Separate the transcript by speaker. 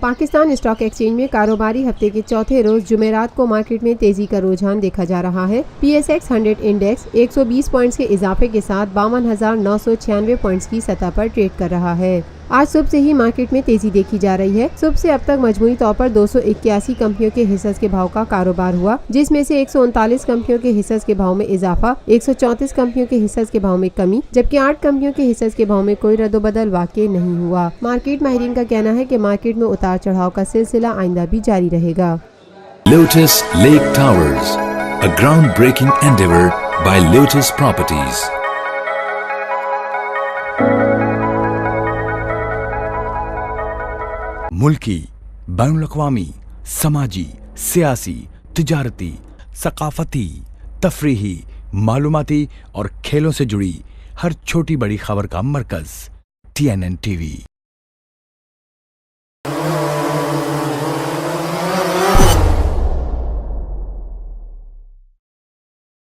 Speaker 1: Pakistan stock exchange में कारोबारी हफ्ते के चौथे रोज जुमेरात को मार्केट में तेजी का रुझान देखा जा रहा है। PSX 100 इंडेक्स 120 पॉइंट्स के इजाफे के साथ 52,996 पॉइंट्स की सतह पर ट्रेड कर रहा है। आज सुबह से ही मार्केट में तेजी देखी जा रही है। सुबह से अब तक मजमूई तौर पर 281 कंपनियों के हिस्सों के भाव का कारोबार हुआ, जिसमें से 139 कंपनियों के हिस्सों के भाव में इजाफा, 134 कंपनियों के हिस्सों के भाव में कमी, जबकि 8 कंपनियों के हिस्सों के भाव में कोई रद्दोबदल वाक़ई नहीं हुआ। मार्केट माहिरीन का कहना है कि मार्केट में उतार चढ़ाव का सिलसिला आइंदा भी जारी रहेगा।
Speaker 2: Lotus Lake Towers, a groundbreaking endeavor by Lotus Properties. मुल्की, बैनुल-अक़वामी, समाजी, सियासी, तिजारती, सकाफती, तफरीही, मालूमाती और खेलों से जुड़ी हर छोटी बड़ी खबर का मरकज TNN TV।